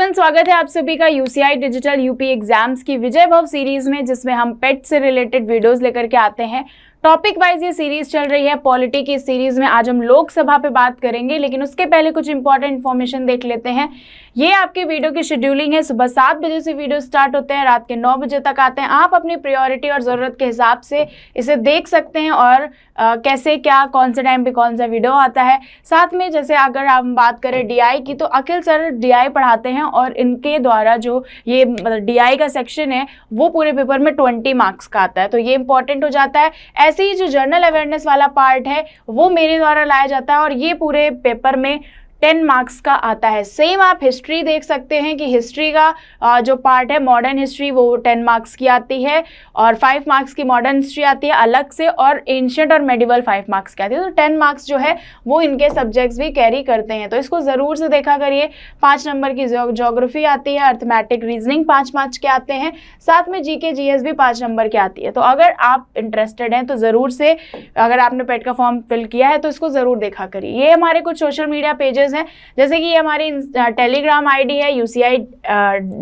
नवजीवन, स्वागत है आप सभी का यूसीआई डिजिटल यूपी एग्जाम्स की विजय भव सीरीज में, जिसमें हम पेट से रिलेटेड वीडियोस लेकर के आते हैं। टॉपिक वाइज ये सीरीज चल रही है। पॉलिटी की सीरीज में आज हम लोकसभा पे बात करेंगे, लेकिन उसके पहले कुछ इंपॉर्टेंट इन्फॉर्मेशन देख लेते हैं। ये आपकी वीडियो की शेड्यूलिंग है। सुबह 7 बजे से वीडियो स्टार्ट होते हैं, रात के 9 बजे तक आते हैं। आप अपनी प्रायोरिटी और ज़रूरत के हिसाब से इसे देख सकते हैं और कैसे क्या कौन से टाइम पे कौन सा वीडियो आता है। साथ में जैसे अगर हम बात करें डीआई की, तो अखिल सर डीआई पढ़ाते हैं और इनके द्वारा जो ये डीआई का सेक्शन है वो पूरे पेपर में 20 मार्क्स का आता है, तो ये इंपॉर्टेंट हो जाता है। ऐसे ही जो जनरल अवेयरनेस वाला पार्ट है वो मेरे द्वारा लाया जाता है और ये पूरे पेपर में 10 मार्क्स का आता है। सेम आप हिस्ट्री देख सकते हैं कि हिस्ट्री का जो पार्ट है मॉडर्न हिस्ट्री वो 10 मार्क्स की आती है और 5 मार्क्स की मॉडर्न हिस्ट्री आती है अलग से, और एंशिएंट और मेडिवल 5 मार्क्स की आती है। तो 10 मार्क्स जो है वो इनके सब्जेक्ट्स भी कैरी करते हैं, तो इसको ज़रूर से देखा करिए। 5 नंबर की ज्योग्राफी आती है, अर्थमेटिक रीजनिंग 5 मार्क्स के आते हैं, साथ में जीके जीएस भी 5 नंबर की आती है। तो अगर आप इंटरेस्टेड हैं तो ज़रूर से, अगर आपने पेट का फॉर्म फिल किया है तो इसको ज़रूर देखा करिए। ये हमारे कुछ सोशल मीडिया पेजेस हैं, जैसे कि ये हमारी टेलीग्राम आईडी है यूसीआई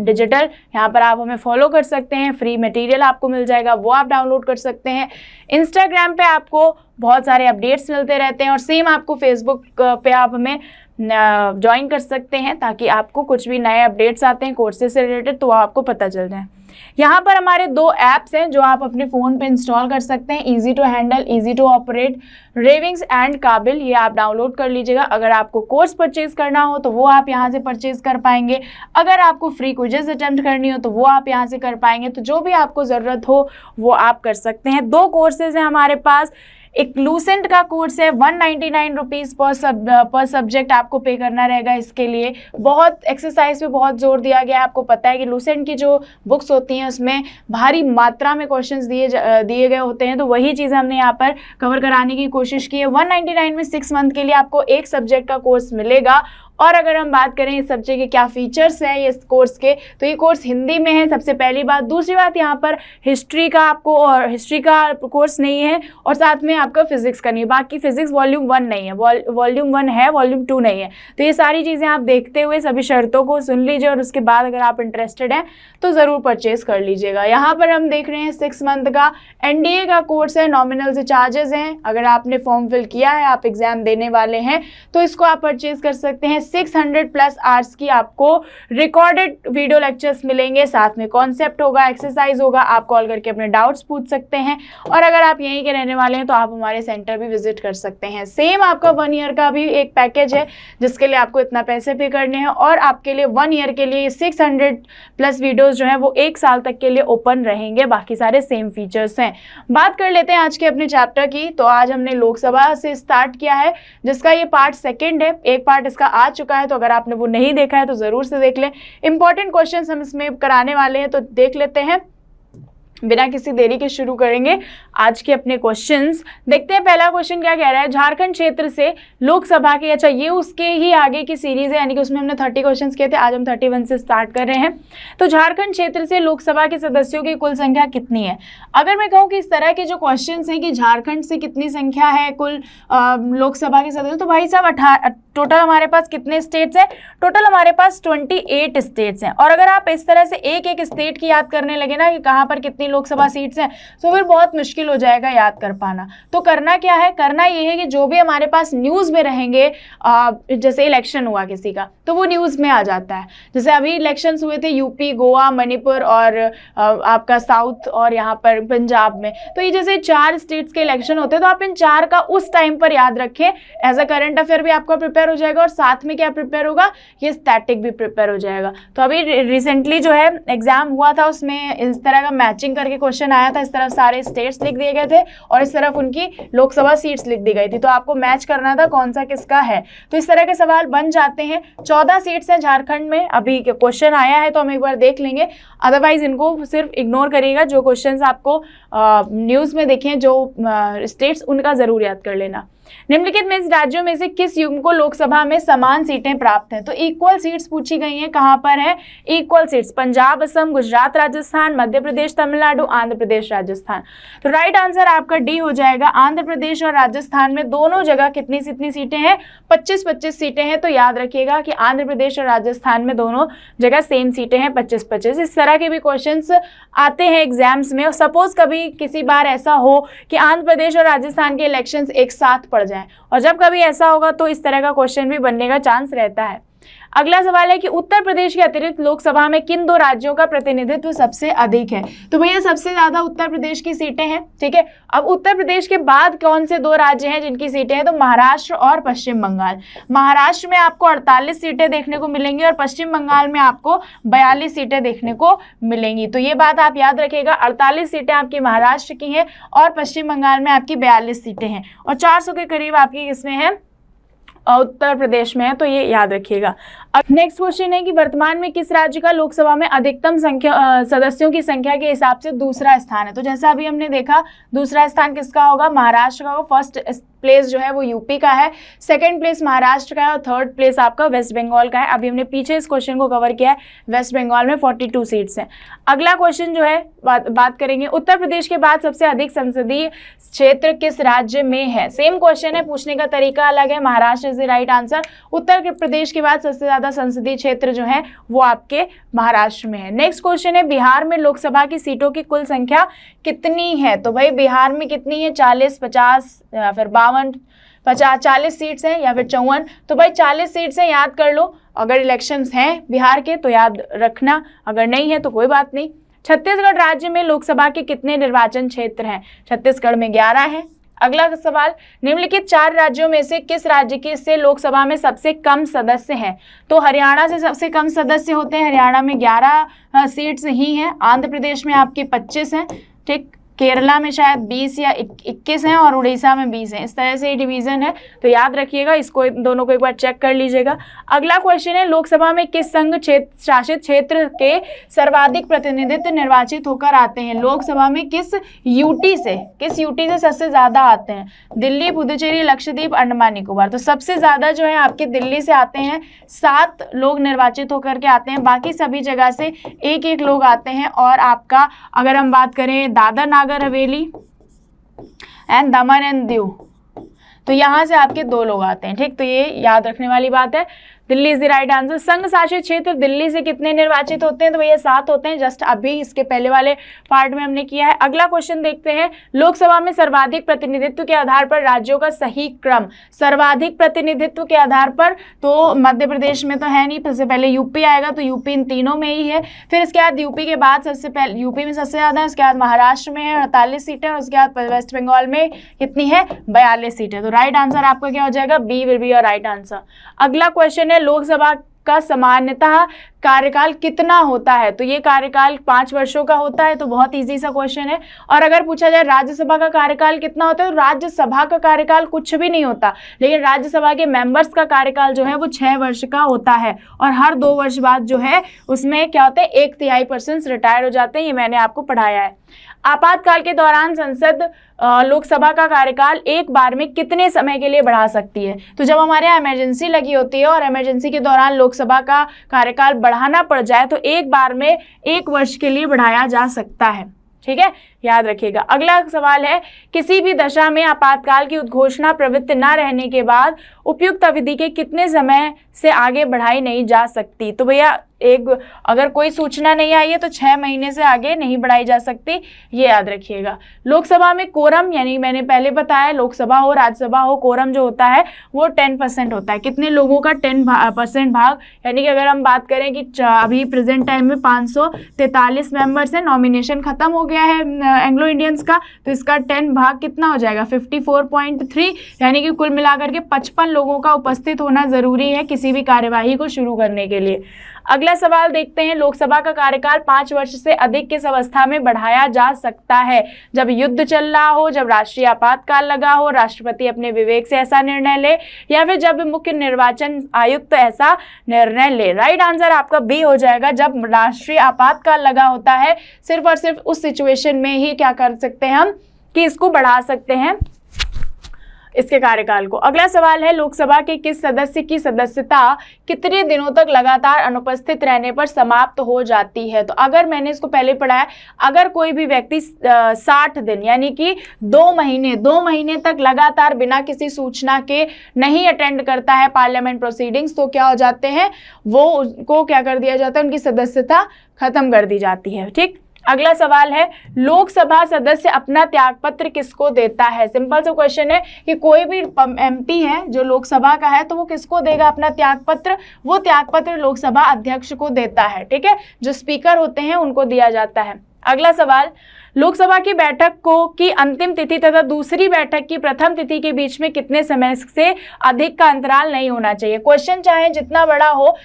डिजिटल, यहाँ पर आप हमें फॉलो कर सकते हैं। फ्री मटेरियल आपको मिल जाएगा, वो आप डाउनलोड कर सकते हैं। इंस्टाग्राम पे आपको बहुत सारे अपडेट्स मिलते रहते हैं और सेम आपको फेसबुक पे आप हमें ज्वाइन कर सकते हैं, ताकि आपको कुछ भी नए अपडेट्स आते हैं कोर्सेज से रिलेटेड तो वो आपको पता चल जाए। यहाँ पर हमारे 2 ऐप्स हैं जो आप अपने फ़ोन पे इंस्टॉल कर सकते हैं, easy to handle, easy to operate, रेविंग्स एंड काबिल। ये आप डाउनलोड कर लीजिएगा। अगर आपको कोर्स परचेज करना हो तो वो आप यहाँ से परचेज कर पाएंगे। अगर आपको फ्री क्विज़ेस अटेम्प्ट करनी हो तो वो आप यहाँ से कर पाएंगे। तो जो भी आपको ज़रूरत हो वो आप कर सकते हैं। 2 कोर्सेज हैं हमारे पास। एक लूसेंट का कोर्स है, 199 रुपीज़ पर सब्जेक्ट आपको पे करना रहेगा। इसके लिए बहुत एक्सरसाइज पे बहुत जोर दिया गया है। आपको पता है कि लूसेंट की जो बुक्स होती हैं उसमें भारी मात्रा में क्वेश्चंस दिए गए होते हैं, तो वही चीज़ें हमने यहाँ पर कवर कराने की कोशिश की है। 199 में 6 मंथ के लिए आपको एक सब्जेक्ट का कोर्स मिलेगा। और अगर हम बात करें इस सब्जेक्ट के क्या फीचर्स हैं इस कोर्स के, तो ये कोर्स हिंदी में है, सबसे पहली बात। दूसरी बात, यहाँ पर हिस्ट्री का आपको और हिस्ट्री का कोर्स नहीं है, और साथ में आपका फिजिक्स का नहीं है। बाकी फिजिक्स वॉल्यूम 1 नहीं है, वॉल्यूम 1 है, वॉल्यूम 2 नहीं है। तो ये सारी चीज़ें आप देखते हुए सभी शर्तों को सुन लीजिए और उसके बाद अगर आप इंटरेस्टेड हैं तो ज़रूर परचेज कर लीजिएगा। यहाँ पर हम देख रहे हैं 6 मंथ का एनडीए का कोर्स है, नॉमिनल से चार्जेस हैं। अगर आपने फॉर्म फिल किया है, आप एग्जाम देने वाले हैं, तो इसको आप परचेज कर सकते हैं। 600+ आवर्स की आपको रिकॉर्डेड वीडियो लेक्चर्स मिलेंगे, साथ में कॉन्सेप्ट होगा, एक्सरसाइज होगा। आप कॉल करके अपने डाउट्स पूछ सकते हैं, और अगर आप यहीं के रहने वाले हैं तो आप हमारे सेंटर भी विजिट कर सकते हैं। सेम आपका 1 ईयर का भी एक पैकेज है जिसके लिए आपको इतना पैसे पे करने हैं, और आपके लिए 1 ईयर के लिए 600+ वीडियोस जो है वो 1 साल तक के लिए ओपन रहेंगे। बाकी सारे सेम फीचर्स हैं। बात कर लेते हैं आज के अपने चैप्टर की। तो आज हमने लोकसभा से स्टार्ट किया है, जिसका ये पार्ट 2 है। एक पार्ट इसका आ चुका है, तो अगर आपने वो नहीं देखा है तो ज़रूर से देख लें। इंपॉर्टेंट क्वेश्चंस हम इसमें कराने वाले हैं, तो देख लेते हैं। बिना किसी देरी के शुरू करेंगे आज के अपने क्वेश्चंस। देखते हैं पहला क्वेश्चन क्या कह रहा है। झारखंड क्षेत्र से लोकसभा के, अच्छा ये उसके ही आगे की सीरीज है, यानी कि उसमें हमने 30 क्वेश्चंस किए थे, आज हम 31 से स्टार्ट कर रहे हैं। तो झारखंड क्षेत्र से लोकसभा के सदस्यों की कुल संख्या कितनी है? अगर मैं कहूँ कि इस तरह के जो क्वेश्चन हैं कि झारखंड से कितनी संख्या है कुल लोकसभा के सदस्य, तो भाई साहब टोटल हमारे पास कितने स्टेट्स हैं? टोटल हमारे पास 28 स्टेट्स हैं। और अगर आप इस तरह से एक एक स्टेट की याद करने लगे ना कि कहाँ पर कितनी लोकसभा सीट्स हैं, तो फिर बहुत मुश्किल हो जाएगा याद कर पाना। तो करना क्या है? करना ये है कि जो भी हमारे पास न्यूज़ में रहेंगे, जैसे इलेक्शन हुआ किसी का तो वो न्यूज़ में आ जाता है। जैसे अभी इलेक्शंस हुए थे यूपी, गोवा, मणिपुर और आपका साउथ और यहाँ पर पंजाब में, तो ये जैसे 4 स्टेट्स के इलेक्शन होते हैं, तो आप इन 4 का उस टाइम पर याद रखें। एज अ करंट अफेयर भी आपका प्रिपेयर हो जाएगा, और साथ में क्या प्रिपेयर होगा, ये स्टैटिक भी प्रिपेयर हो जाएगा। तो अभी रिसेंटली जो है एग्जाम हुआ था, उसमें इस तरह का मैचिंग करके क्वेश्चन आया था। इस तरफ सारे स्टेट्स लिख दिए गए थे और इस तरफ उनकी लोकसभा सीट्स लिख दी गई थी, तो आपको मैच करना था कौन सा किसका है। तो इस तरह के सवाल बन जाते हैं। 14 सीट्स हैं झारखंड में। अभी क्वेश्चन आया है तो हम एक बार देख लेंगे, अदरवाइज इनको सिर्फ इग्नोर करिएगा। जो क्वेश्चंस आपको न्यूज़ में देखें, जो स्टेट्स, उनका ज़रूर याद कर लेना। निम्नलिखित में इस राज्यों में से किस युग्म को लोकसभा में समान सीटें प्राप्त हैं? तो इक्वल सीट्स पूछी गई हैं। कहां पर है इक्वल सीट्स? पंजाब, असम, गुजरात, राजस्थान, मध्य प्रदेश, तमिलनाडु, आंध्र प्रदेश, राजस्थान। तो राइट आंसर आपका डी हो जाएगा। आंध्र प्रदेश और राजस्थान में दोनों जगह कितनी सीटें हैं? 25-25 सीटें हैं। तो याद रखिएगा कि आंध्र प्रदेश और राजस्थान में दोनों जगह सेम सीटें हैं, 25-25। इस तरह के भी क्वेश्चंस आते हैं एग्जाम्स में। और सपोज कभी किसी बार ऐसा हो कि आंध्र प्रदेश और राजस्थान के इलेक्शंस एक साथ पड़ जाएं, और जब कभी ऐसा होगा तो इस तरह का क्वेश्चन भी बनने का चांस रहता है। अगला सवाल है कि उत्तर प्रदेश के अतिरिक्त लोकसभा में किन 2 राज्यों का प्रतिनिधित्व सबसे अधिक है? तो भैया सबसे ज्यादा उत्तर प्रदेश की सीटें हैं, ठीक है। अब उत्तर प्रदेश के बाद कौन से 2 राज्य हैं जिनकी सीटें हैं? तो महाराष्ट्र और पश्चिम बंगाल। महाराष्ट्र में आपको 48 सीटें देखने को मिलेंगी और पश्चिम बंगाल में आपको 42 सीटें देखने को मिलेंगी। तो ये बात आप याद रखिएगा, 48 सीटें आपकी महाराष्ट्र की हैं और पश्चिम बंगाल में आपकी 42 सीटें हैं, और 400 के करीब आपकी किसमें है? उत्तर प्रदेश में है। तो ये याद रखिएगा। अब नेक्स्ट क्वेश्चन है कि वर्तमान में किस राज्य का लोकसभा में अधिकतम सदस्यों की संख्या के हिसाब से दूसरा स्थान है? तो जैसा अभी हमने देखा, दूसरा स्थान किसका होगा? महाराष्ट्र का होगा। फर्स्ट प्लेस जो है वो यूपी का है, सेकंड प्लेस महाराष्ट्र का है और थर्ड प्लेस आपका वेस्ट बंगाल का है। अभी हमने पीछे इस क्वेश्चन को कवर किया है। वेस्ट बंगाल में 42 सीट्स हैं। अगला क्वेश्चन जो है बात करेंगे, उत्तर प्रदेश के बाद सबसे अधिक संसदीय क्षेत्र किस राज्य में है? सेम क्वेश्चन है, पूछने का तरीका अलग है। Maharashtra is the right answer. Uttar Pradesh के बाद सबसे ज्यादा संसदीय क्षेत्र जो है वो आपके महाराष्ट्र में है। नेक्स्ट क्वेश्चन है, बिहार में लोकसभा की सीटों की कुल संख्या कितनी है? तो भाई बिहार में कितनी है? 40, 50 या फिर 52, 50, 40 सीट्स हैं या फिर 54। तो भाई 40 सीट्स हैं, याद कर लो। अगर इलेक्शंस हैं बिहार के तो याद रखना, अगर नहीं है तो कोई बात नहीं। छत्तीसगढ़ राज्य में लोकसभा के कितने निर्वाचन क्षेत्र हैं? छत्तीसगढ़ में 11 हैं। अगला सवाल, निम्नलिखित 4 राज्यों में से किस राज्य के से लोकसभा में सबसे कम सदस्य हैं? तो हरियाणा से सबसे कम सदस्य होते हैं। हरियाणा में 11 सीट्स ही हैं। आंध्र प्रदेश में आपके 25 हैं, ठीक। केरला में शायद 20 या 21 हैं और उड़ीसा में 20 हैं। इस तरह से डिवीजन है, तो याद रखिएगा, इसको दोनों को एक बार चेक कर लीजिएगा। अगला क्वेश्चन है, लोकसभा में किस संघ शासित क्षेत्र के सर्वाधिक प्रतिनिधित्व निर्वाचित होकर आते हैं? लोकसभा में किस यूटी से सबसे ज्यादा आते हैं? दिल्ली, पुदुचेरी, लक्षद्वीप, अंडमान निकोबार। तो सबसे ज्यादा जो है आपके दिल्ली से आते हैं, 7 लोग निर्वाचित होकर के आते हैं। बाकी सभी जगह से एक लोग आते हैं। और आपका अगर हम बात करें Dadar Nagar Haveli and Daman and Diu, तो यहां से आपके 2 लोग आते हैं, ठीक। तो ये याद रखने वाली बात है। Delhi is the right answer. संघ शासित क्षेत्र दिल्ली से कितने निर्वाचित होते हैं? तो भैया 7 होते हैं। जस्ट अभी इसके पहले वाले पार्ट में हमने किया है। अगला क्वेश्चन देखते हैं, लोकसभा में सर्वाधिक प्रतिनिधित्व के आधार पर राज्यों का सही क्रम। सर्वाधिक प्रतिनिधित्व के आधार पर तो मध्य प्रदेश में तो है नहीं, सबसे पहले यूपी आएगा, तो यूपी इन तीनों में ही है। फिर इसके बाद यूपी के बाद सबसे पहले यूपी में सबसे ज्यादा है, उसके बाद महाराष्ट्र में है 48 सीटें, और उसके बाद वेस्ट बंगाल में कितनी है? 42 सीटें। तो राइट आंसर आपका क्या हो जाएगा? B will be your right answer. अगला क्वेश्चन है, लोकसभा का सामान्यतः कार्यकाल कितना होता है? तो ये कार्यकाल 5 वर्षों का होता है। तो बहुत इजी सा क्वेश्चन है। और अगर पूछा जाए राज्यसभा का कार्यकाल कितना होता है, तो राज्यसभा का कार्यकाल कुछ भी नहीं होता, लेकिन राज्यसभा के मेंबर्स का कार्यकाल जो है वो 6 वर्ष का होता है। और हर 2 वर्ष बाद जो है उसमें क्या होता है, 1/3 रिटायर हो जाते हैं। ये मैंने आपको पढ़ाया है। आपातकाल के दौरान संसद लोकसभा का कार्यकाल एक बार में कितने समय के लिए बढ़ा सकती है? तो जब हमारे यहाँ इमरजेंसी लगी होती है और इमरजेंसी के दौरान लोकसभा का कार्यकाल बढ़ाना पड़ जाए तो एक बार में 1 वर्ष के लिए बढ़ाया जा सकता है, ठीक है, याद रखिएगा। अगला सवाल है, किसी भी दशा में आपातकाल की उद्घोषणा प्रवृत्त न रहने के बाद उपयुक्त अवधि के कितने समय से आगे बढ़ाई नहीं जा सकती? तो भैया अगर कोई सूचना नहीं आई है तो 6 महीने से आगे नहीं बढ़ाई जा सकती, ये याद रखिएगा। लोकसभा में कोरम, यानी मैंने पहले बताया, लोकसभा हो राज्यसभा हो, कोरम जो होता है वो 10% होता है। कितने लोगों का? 10% भाग। यानी कि अगर हम बात करें कि अभी प्रेजेंट टाइम में 543 मेंबर्स हैं, नॉमिनेशन खत्म हो गया है एंग्लो इंडियंस का, तो इसका 10 भाग कितना हो जाएगा? 54.3, यानी कि कुल मिलाकर के 55 लोगों का उपस्थित होना जरूरी है किसी भी कार्यवाही को शुरू करने के लिए। अगला सवाल देखते हैं, लोकसभा का कार्यकाल 5 वर्ष से अधिक किस अवस्था में बढ़ाया जा सकता है? जब युद्ध चल रहा हो, जब राष्ट्रीय आपातकाल लगा हो, राष्ट्रपति अपने विवेक से ऐसा निर्णय ले, या फिर जब मुख्य निर्वाचन आयुक्त ऐसा निर्णय ले। राइट आंसर आपका बी हो जाएगा। जब राष्ट्रीय आपातकाल लगा होता है, सिर्फ और सिर्फ उस सिचुएशन में ही क्या कर सकते हैं हम कि इसको बढ़ा सकते हैं, इसके कार्यकाल को। अगला सवाल है, लोकसभा के किस सदस्य की सदस्यता कितने दिनों तक लगातार अनुपस्थित रहने पर समाप्त हो जाती है? तो अगर मैंने इसको पहले पढ़ा है, अगर कोई भी व्यक्ति 60 दिन यानी कि 2 महीने तक लगातार बिना किसी सूचना के नहीं अटेंड करता है पार्लियामेंट प्रोसीडिंग्स, तो क्या हो जाते हैं, वो उनको क्या कर दिया जाता है, उनकी सदस्यता खत्म कर दी जाती है। ठीक। अगला सवाल है, लोकसभा सदस्य अपना त्यागपत्र किसको देता है? सिंपल सा क्वेश्चन है कि कोई भी एमपी है जो लोकसभा का है, तो वो किसको देगा अपना त्यागपत्र? वो त्यागपत्र लोकसभा अध्यक्ष को देता है। ठीक है, जो स्पीकर होते हैं उनको दिया जाता है। अगला सवाल, लोकसभा की बैठक की अंतिम तिथि तथा दूसरी बैठक की प्रथम तिथि के बीच में कितने समय से अधिक का अंतराल नहीं होना चाहिए? क्वेश्चन चाहे जितना बड़ा हो,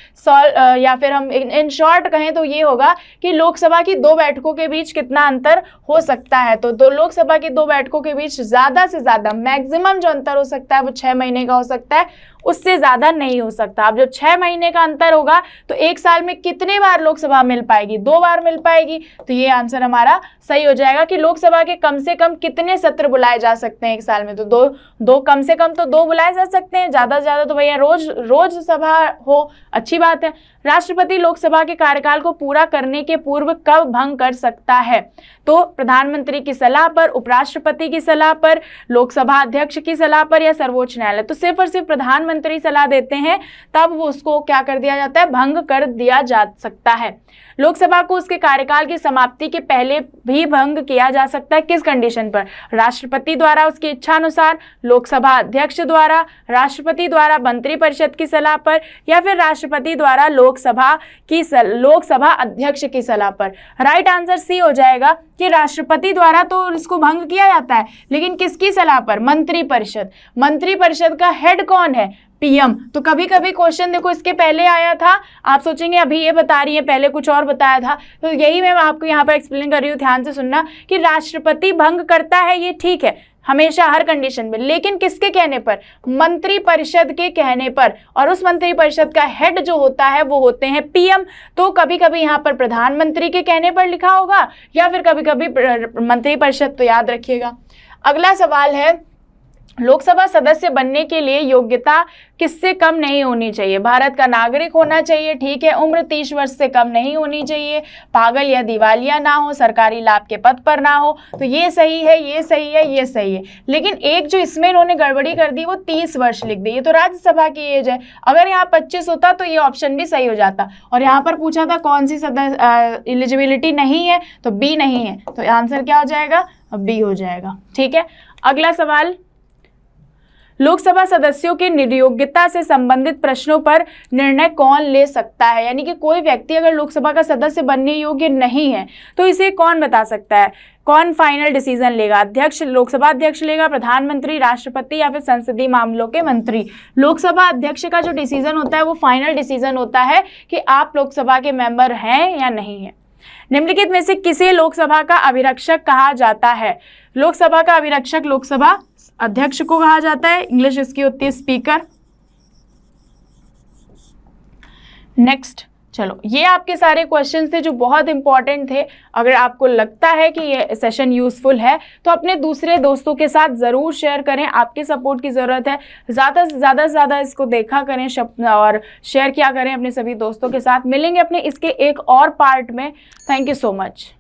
या फिर हम इन शॉर्ट कहें तो ये होगा कि लोकसभा की 2 बैठकों के बीच कितना अंतर हो सकता है। तो लोकसभा की 2 बैठकों के बीच ज़्यादा से ज़्यादा मैक्सिमम जो अंतर हो सकता है वो 6 महीने का हो सकता है, उससे ज़्यादा नहीं हो सकता। अब जब 6 महीने का अंतर होगा तो एक साल में कितने बार लोकसभा मिल पाएगी? 2 बार मिल पाएगी। तो ये आंसर हमारा सही हो जाएगा कि लोकसभा के कम से कम कितने सत्र बुलाए जा सकते हैं एक साल में? तो दो कम से कम तो 2 बुलाए जा सकते हैं, ज़्यादा से ज़्यादा तो भैया रोज सभा हो, अच्छी बात है। राष्ट्रपति लोकसभा के कार्यकाल को पूरा करने के पूर्व कब भंग कर सकता है? तो प्रधानमंत्री की सलाह पर, उपराष्ट्रपति की सलाह पर, लोकसभा अध्यक्ष की सलाह पर या सर्वोच्च न्यायालय? तो सिर्फ और सिर्फ प्रधानमंत्री सलाह देते हैं तब वो उसको क्या कर दिया जाता है, भंग कर दिया जा सकता है। लोकसभा को उसके कार्यकाल की समाप्ति के पहले भी भंग किया जा सकता है, किस कंडीशन पर? राष्ट्रपति द्वारा उसकी इच्छा अनुसार, लोकसभा अध्यक्ष द्वारा, राष्ट्रपति द्वारा मंत्रिपरिषद की सलाह पर, या फिर राष्ट्रपति द्वारा लोकसभा अध्यक्ष की सलाह पर। राइट आंसर सी हो जाएगा कि राष्ट्रपति द्वारा तो इसको भंग किया जाता है, लेकिन किसकी सलाह पर? मंत्रिपरिषद। मंत्रिपरिषद का हेड कौन है? पीएम। तो कभी कभी क्वेश्चन देखो इसके पहले आया था, आप सोचेंगे अभी ये बता रही है, पहले कुछ और बताया था। तो यही मैं आपको यहाँ पर एक्सप्लेन कर रही हूँ, ध्यान से सुनना कि राष्ट्रपति भंग करता है, ये ठीक है हमेशा हर कंडीशन में, लेकिन किसके कहने पर? मंत्रिपरिषद के कहने पर। और उस मंत्रिपरिषद का हेड जो होता है वो होते हैं पीएम। तो कभी कभी यहाँ पर प्रधानमंत्री के कहने पर लिखा होगा या फिर कभी कभी मंत्रिपरिषद, तो याद रखिएगा। अगला सवाल है, लोकसभा सदस्य बनने के लिए योग्यता किससे कम नहीं होनी चाहिए? भारत का नागरिक होना चाहिए, ठीक है, उम्र 30 वर्ष से कम नहीं होनी चाहिए, पागल या दिवालिया ना हो, सरकारी लाभ के पद पर ना हो। तो ये सही है, ये सही है, ये सही है। लेकिन एक जो इसमें इन्होंने गड़बड़ी कर दी, वो 30 वर्ष लिख दी। ये तो राज्यसभा की एज है, अगर यहाँ 25 होता तो ये ऑप्शन भी सही हो जाता। और यहाँ पर पूछा था कौन सी एलिजिबिलिटी नहीं है, तो बी नहीं है, तो आंसर क्या हो जाएगा? बी हो जाएगा। ठीक है। अगला सवाल, लोकसभा सदस्यों की निर्योग्यता से संबंधित प्रश्नों पर निर्णय कौन ले सकता है? यानी कि कोई व्यक्ति अगर लोकसभा का सदस्य बनने योग्य नहीं है तो इसे कौन बता सकता है? कौन फाइनल डिसीजन लेगा? अध्यक्ष, लोकसभा अध्यक्ष लेगा, प्रधानमंत्री, राष्ट्रपति या फिर संसदीय मामलों के मंत्री? लोकसभा अध्यक्ष का जो डिसीजन होता है वो फाइनल डिसीजन होता है कि आप लोकसभा के मेंबर हैं या नहीं है। निम्नलिखित में से किसे लोकसभा का अभिरक्षक कहा जाता है? लोकसभा का अभिरक्षक लोकसभा अध्यक्ष को कहा जाता है, इंग्लिश इसकी होती है स्पीकर। नेक्स्ट, चलो ये आपके सारे क्वेश्चन थे जो बहुत इंपॉर्टेंट थे। अगर आपको लगता है कि ये सेशन यूजफुल है तो अपने दूसरे दोस्तों के साथ ज़रूर शेयर करें, आपके सपोर्ट की ज़रूरत है। ज़्यादा से ज़्यादा इसको देखा करें और शेयर किया करें अपने सभी दोस्तों के साथ। मिलेंगे अपने इसके एक और पार्ट में। Thank you so much.